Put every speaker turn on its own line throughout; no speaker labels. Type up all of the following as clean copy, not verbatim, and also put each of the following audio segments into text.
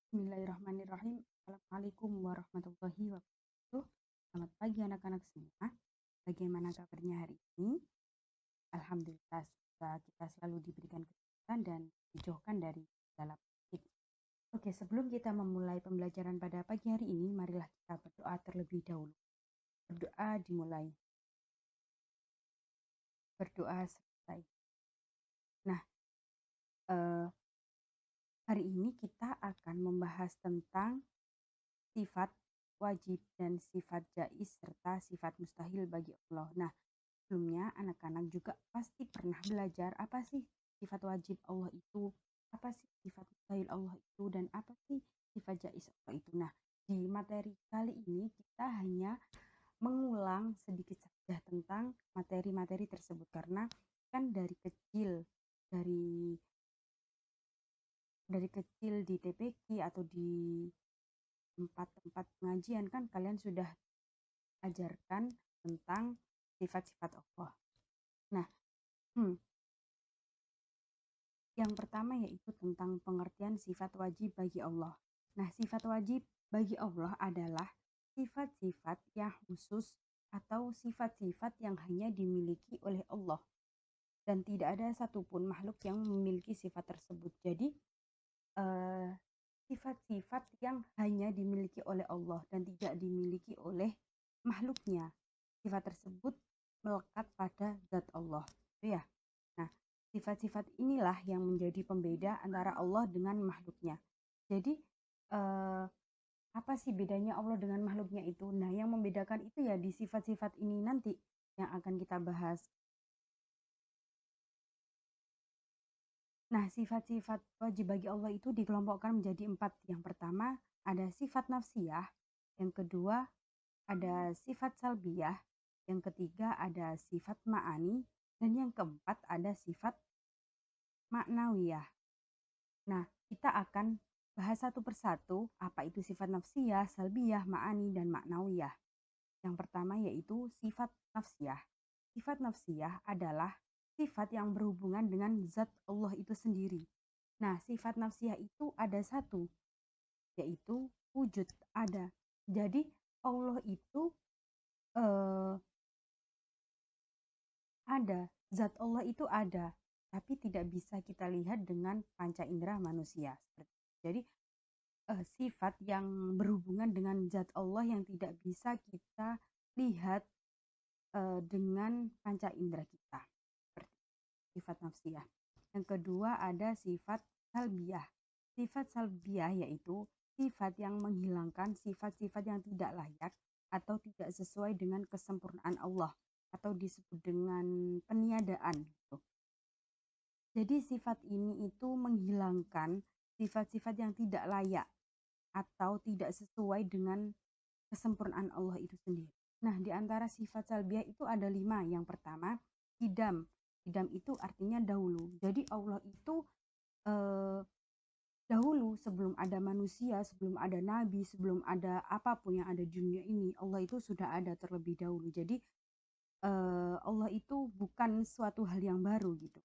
Bismillahirrahmanirrahim. Assalamualaikum warahmatullahi wabarakatuh. Selamat pagi anak-anak semua. Bagaimana kabarnya hari ini? Alhamdulillah, semoga kita selalu diberikan kesehatan dan dijauhkan dari segala penyakit. Oke, sebelum kita memulai pembelajaran pada pagi hari ini, marilah kita berdoa terlebih dahulu. Berdoa dimulai. Berdoa selesai. Nah, hari ini kita akan membahas tentang sifat wajib dan sifat jaiz serta sifat mustahil bagi Allah. Nah, sebelumnya anak-anak juga pasti pernah belajar apa sih sifat wajib Allah itu, apa sih sifat mustahil Allah itu, dan apa sih sifat jaiz Allah itu. Nah, di materi kali ini kita hanya mengulang sedikit saja tentang materi-materi tersebut karena kan dari kecil di TPQ atau di tempat-tempat pengajian kan kalian sudah ajarkan tentang sifat-sifat Allah. Nah, yang pertama yaitu tentang pengertian sifat wajib bagi Allah. Nah, sifat wajib bagi Allah adalah sifat-sifat yang khusus atau sifat-sifat yang hanya dimiliki oleh Allah dan tidak ada satupun makhluk yang memiliki sifat tersebut. Jadi, sifat-sifat yang hanya dimiliki oleh Allah dan tidak dimiliki oleh makhluknya. Sifat tersebut melekat pada zat Allah. Itu ya. Nah, sifat-sifat inilah yang menjadi pembeda antara Allah dengan makhluknya. Jadi, apa sih bedanya Allah dengan makhluknya itu? Nah, yang membedakan itu ya di sifat-sifat ini nanti yang akan kita bahas. Nah, sifat-sifat wajib bagi Allah itu dikelompokkan menjadi 4. Yang pertama, ada sifat nafsiyah. Yang kedua, ada sifat salbiyah. Yang ketiga, ada sifat ma'ani. Dan yang keempat, ada sifat maknawiyah. Nah, kita akan bahas satu persatu apa itu sifat nafsiyah, salbiyah, ma'ani, dan maknawiyah. Yang pertama yaitu sifat nafsiyah. Sifat nafsiyah adalah sifat yang berhubungan dengan zat Allah itu sendiri. Nah, sifat nafsiyah itu ada satu, yaitu wujud, ada. Jadi, Allah itu ada, zat Allah itu ada, tapi tidak bisa kita lihat dengan panca indera manusia. Jadi, sifat yang berhubungan dengan zat Allah yang tidak bisa kita lihat dengan panca indera kita, seperti sifat nafsiyah. Yang kedua ada sifat salbiyah. Sifat salbiyah yaitu sifat yang menghilangkan sifat-sifat yang tidak layak atau tidak sesuai dengan kesempurnaan Allah atau disebut dengan peniadaan gitu. Jadi sifat ini itu menghilangkan sifat-sifat yang tidak layak atau tidak sesuai dengan kesempurnaan Allah itu sendiri. Nah, di antara sifat salbiyah itu ada 5. Yang pertama, hidam. Hidam itu artinya dahulu. Jadi Allah itu dahulu sebelum ada manusia, sebelum ada nabi, sebelum ada apapun yang ada di dunia ini, Allah itu sudah ada terlebih dahulu. Jadi Allah itu bukan suatu hal yang baru gitu.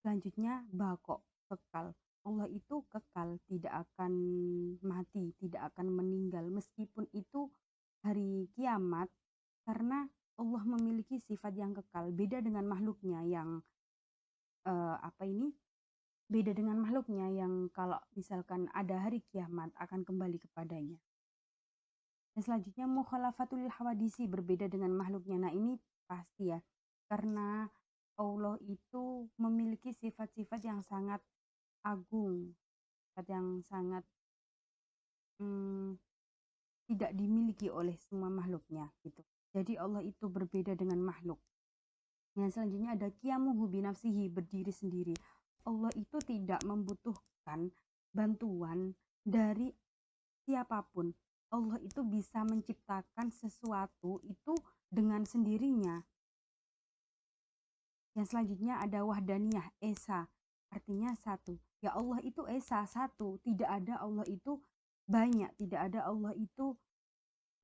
Selanjutnya, bako, kekal. Allah itu kekal, tidak akan mati, tidak akan meninggal meskipun itu hari kiamat, karena Allah memiliki sifat yang kekal, beda dengan makhluknya yang beda dengan makhluknya yang kalau misalkan ada hari kiamat akan kembali kepadanya. Dan selanjutnya mukhalafatul hawadisi, berbeda dengan makhluknya. Nah, ini pasti ya, karena Allah itu memiliki sifat-sifat yang sangat agung, sifat yang sangat tidak dimiliki oleh semua makhluknya gitu. Jadi Allah itu berbeda dengan makhluk. Yang selanjutnya ada qiyamuhu binafsihi, berdiri sendiri. Allah itu tidak membutuhkan bantuan dari siapapun. Allah itu bisa menciptakan sesuatu itu dengan sendirinya. Yang selanjutnya ada wahdaniyah, esa, artinya satu. Ya Allah itu esa, satu. Tidak ada Allah itu banyak, tidak ada Allah itu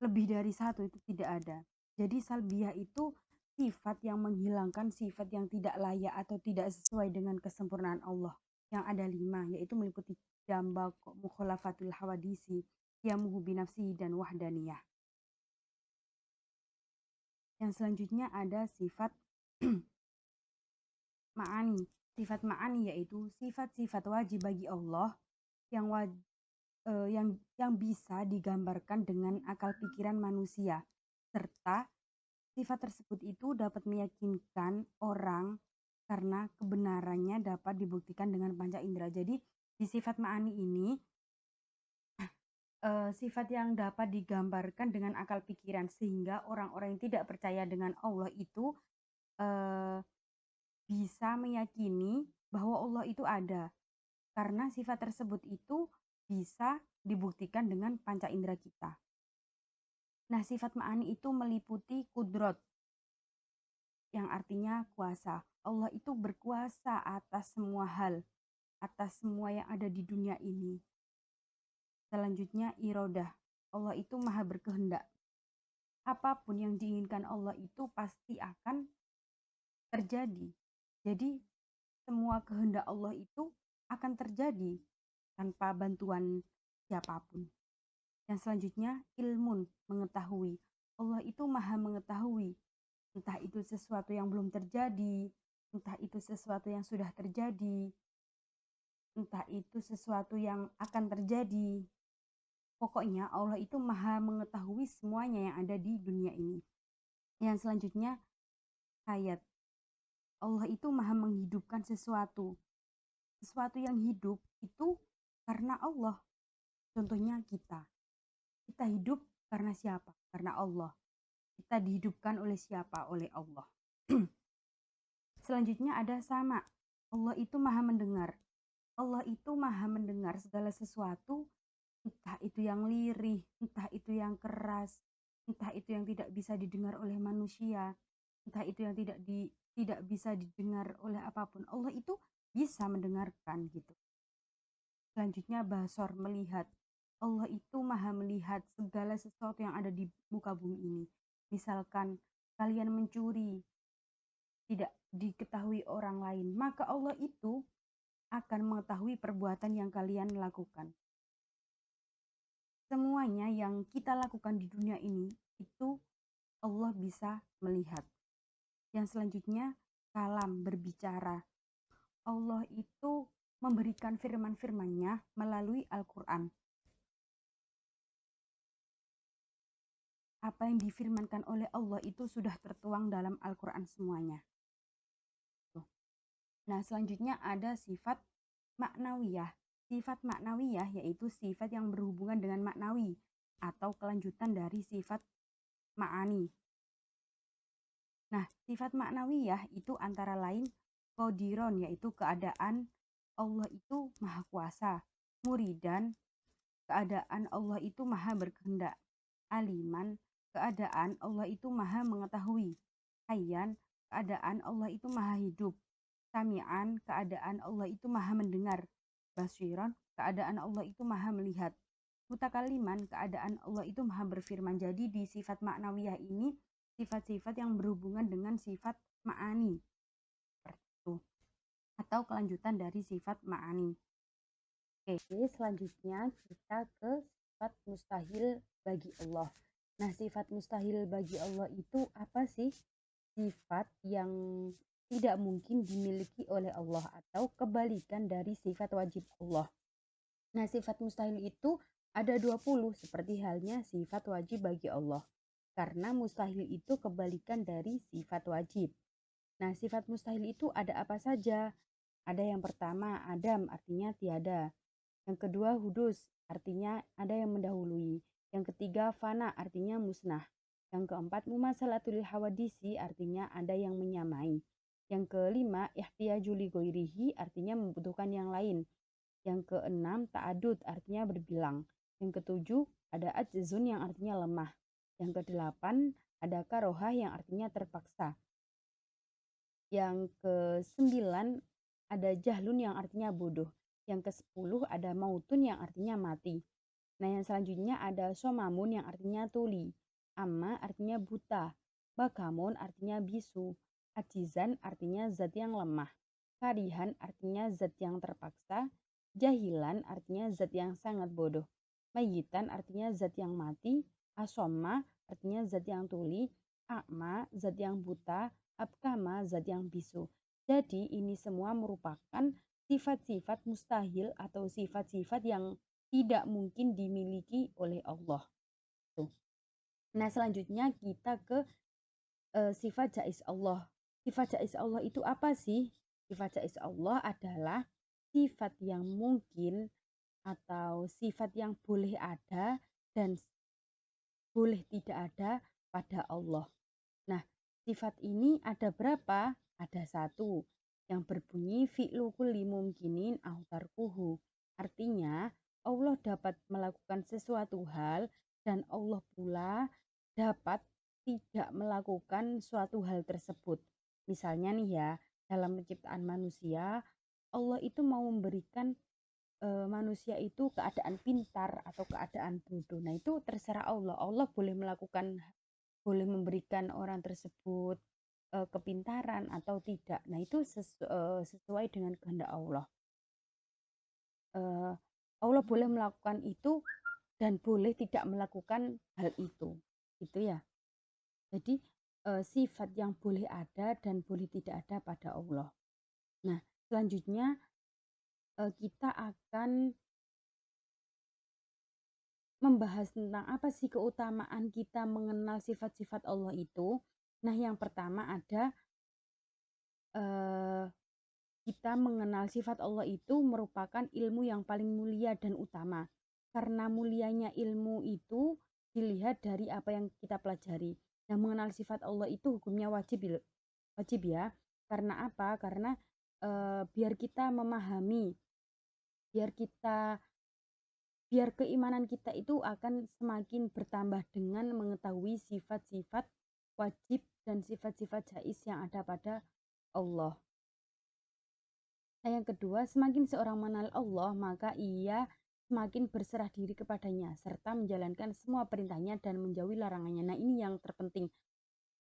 lebih dari satu, itu tidak ada. Jadi salbiyah itu sifat yang menghilangkan sifat yang tidak layak atau tidak sesuai dengan kesempurnaan Allah. Yang ada 5, yaitu meliputi damba mukhalafatul hawadisi yamuhu binafsihi dan wahdaniyah. Yang selanjutnya ada sifat ma'ani. Sifat ma'ani yaitu sifat-sifat wajib bagi Allah yang yang bisa digambarkan dengan akal pikiran manusia, serta sifat tersebut itu dapat meyakinkan orang karena kebenarannya dapat dibuktikan dengan panca indera. Jadi di sifat ma'ani ini sifat yang dapat digambarkan dengan akal pikiran, sehingga orang-orang yang tidak percaya dengan Allah itu bisa meyakini bahwa Allah itu ada, karena sifat tersebut itu bisa dibuktikan dengan panca indera kita. Nah, sifat ma'ani itu meliputi kudrot, yang artinya kuasa. Allah itu berkuasa atas semua hal, atas semua yang ada di dunia ini. Selanjutnya irodah. Allah itu maha berkehendak. Apapun yang diinginkan Allah itu pasti akan terjadi. Jadi semua kehendak Allah itu akan terjadi tanpa bantuan siapapun. Yang selanjutnya ilmun, mengetahui. Allah itu maha mengetahui. Entah itu sesuatu yang belum terjadi, entah itu sesuatu yang sudah terjadi, entah itu sesuatu yang akan terjadi. Pokoknya Allah itu maha mengetahui semuanya yang ada di dunia ini. Yang selanjutnya hayat. Allah itu maha menghidupkan sesuatu. Sesuatu yang hidup itu karena Allah. Contohnya kita. Kita hidup karena siapa? Karena Allah. Kita dihidupkan oleh siapa? Oleh Allah. Selanjutnya ada sama. Allah itu maha mendengar. Allah itu maha mendengar segala sesuatu, entah itu yang lirih, entah itu yang keras, entah itu yang tidak bisa didengar oleh manusia, entah itu yang tidak bisa didengar oleh apapun. Allah itu bisa mendengarkan gitu. Selanjutnya basor, melihat. Allah itu maha melihat segala sesuatu yang ada di muka bumi ini. Misalkan kalian mencuri, tidak diketahui orang lain, maka Allah itu akan mengetahui perbuatan yang kalian lakukan. Semuanya yang kita lakukan di dunia ini itu Allah bisa melihat. Yang selanjutnya kalam, berbicara. Allah itu memberikan firman-firman-Nya melalui Al-Quran. Apa yang difirmankan oleh Allah itu sudah tertuang dalam Al-Quran semuanya. Nah, selanjutnya ada sifat maknawiyah. Sifat maknawiyah yaitu sifat yang berhubungan dengan maknawi atau kelanjutan dari sifat ma'ani. Nah, sifat maknawiyah itu antara lain qadiron, yaitu keadaan Allah itu maha kuasa. Muridan, keadaan Allah itu maha berkehendak. Aliman, keadaan Allah itu maha mengetahui. Hayyan, keadaan Allah itu maha hidup. Sami'an, keadaan Allah itu maha mendengar. Basiron, keadaan Allah itu maha melihat. Mutakaliman, keadaan Allah itu maha berfirman. Jadi di sifat maknawiyah ini sifat-sifat yang berhubungan dengan sifat ma'ani, seperti itu, atau kelanjutan dari sifat ma'ani. Oke, selanjutnya kita ke sifat mustahil bagi Allah. Nah, sifat mustahil bagi Allah itu apa sih? Sifat yang tidak mungkin dimiliki oleh Allah atau kebalikan dari sifat wajib Allah. Nah, sifat mustahil itu ada 20 seperti halnya sifat wajib bagi Allah. Karena mustahil itu kebalikan dari sifat wajib. Nah, sifat mustahil itu ada apa saja? Ada yang pertama, adam, artinya tiada. Yang kedua, hudus, artinya ada yang mendahului. Yang ketiga, fana, artinya musnah. Yang keempat, mumasalatul hawadisi, artinya ada yang menyamai. Yang kelima, ihtiyaju li ghairihi, artinya membutuhkan yang lain. Yang keenam, ta'adud, artinya berbilang. Yang ketujuh, ada ajzun yang artinya lemah. Yang kedelapan, ada karohah yang artinya terpaksa. Yang kesembilan, ada jahlun yang artinya bodoh. Yang kesepuluh, ada mautun yang artinya mati. Nah, yang selanjutnya ada somamun yang artinya tuli. Amma artinya buta. Bakamun artinya bisu. Ajizan artinya zat yang lemah. Karihan artinya zat yang terpaksa. Jahilan artinya zat yang sangat bodoh. Mayitan artinya zat yang mati. Asoma artinya zat yang tuli. Akma zat yang buta. Abkama zat yang bisu. Jadi ini semua merupakan sifat-sifat mustahil atau sifat-sifat yang tidak mungkin dimiliki oleh Allah. Tuh. Nah, selanjutnya kita ke sifat jaiz Allah. Sifat jaiz Allah itu apa sih? Sifat jaiz Allah adalah sifat yang mungkin atau sifat yang boleh ada dan boleh tidak ada pada Allah. Nah, sifat ini ada berapa? Ada satu yang berbunyi fi'lu kulli mumkinin au tarkuhu. Artinya, Allah dapat melakukan sesuatu hal dan Allah pula dapat tidak melakukan suatu hal tersebut. Misalnya nih ya, dalam penciptaan manusia, Allah itu mau memberikan manusia itu keadaan pintar atau keadaan bodoh. Nah, itu terserah Allah. Allah boleh melakukan, boleh memberikan orang tersebut kepintaran atau tidak. Nah, itu sesuai dengan kehendak Allah. Allah boleh melakukan itu dan boleh tidak melakukan hal itu. Gitu ya. Jadi sifat yang boleh ada dan boleh tidak ada pada Allah. Nah, selanjutnya kita akan membahas tentang apa sih keutamaan kita mengenal sifat-sifat Allah itu. Nah, yang pertama ada kita mengenal sifat Allah itu merupakan ilmu yang paling mulia dan utama. Karena mulianya ilmu itu dilihat dari apa yang kita pelajari. Nah, mengenal sifat Allah itu hukumnya wajib ya. Karena apa? Karena biar kita memahami, biar kita biar keimanan kita itu akan semakin bertambah dengan mengetahui sifat-sifat wajib dan sifat-sifat jaiz yang ada pada Allah. Nah, yang kedua, semakin seorang mengenal Allah, maka ia semakin berserah diri kepadanya, serta menjalankan semua perintahnya dan menjauhi larangannya. Nah, ini yang terpenting.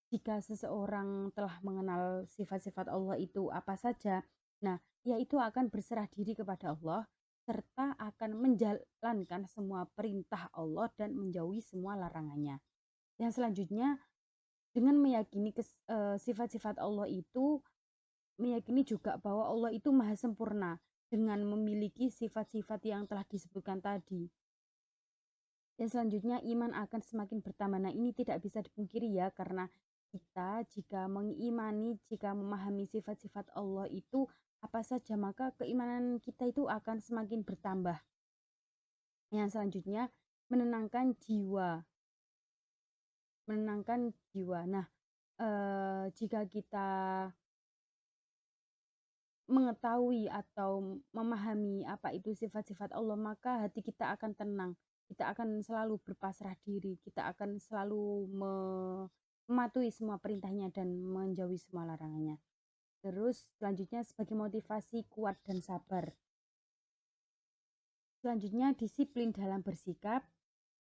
Jika seseorang telah mengenal sifat-sifat Allah itu apa saja, nah, ia itu akan berserah diri kepada Allah, serta akan menjalankan semua perintah Allah dan menjauhi semua larangannya. Yang selanjutnya, dengan meyakini sifat-sifat Allah itu, meyakini juga bahwa Allah itu maha sempurna dengan memiliki sifat-sifat yang telah disebutkan tadi. Dan selanjutnya iman akan semakin bertambah. Nah, ini tidak bisa dipungkiri ya, karena kita jika mengimani, jika memahami sifat-sifat Allah itu apa saja, maka keimanan kita itu akan semakin bertambah. Yang selanjutnya, menenangkan jiwa. Menenangkan jiwa. Nah, jika kita mengetahui atau memahami apa itu sifat-sifat Allah, maka hati kita akan tenang. Kita akan selalu berpasrah diri, kita akan selalu mematuhi semua perintahnya dan menjauhi semua larangannya. Terus selanjutnya sebagai motivasi kuat dan sabar. Selanjutnya disiplin dalam bersikap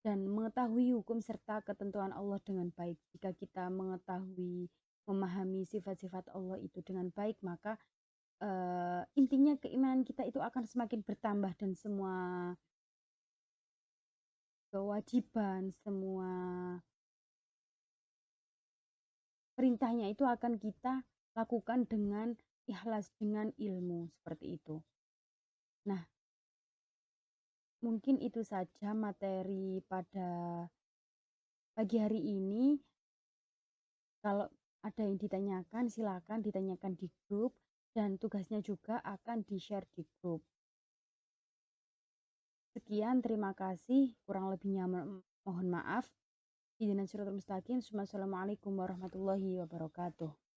dan mengetahui hukum serta ketentuan Allah dengan baik. Jika kita mengetahui, memahami sifat-sifat Allah itu dengan baik, maka intinya keimanan kita itu akan semakin bertambah dan semua kewajiban, semua perintahnya itu akan kita lakukan dengan ikhlas, dengan ilmu seperti itu. Nah, mungkin itu saja materi pada pagi hari ini. Kalau ada yang ditanyakan, silakan ditanyakan di grup dan tugasnya juga akan di-share di grup. Sekian, terima kasih. Kurang lebihnya mohon maaf. Ihdinas siratal mustaqim. Assalamualaikum warahmatullahi wabarakatuh.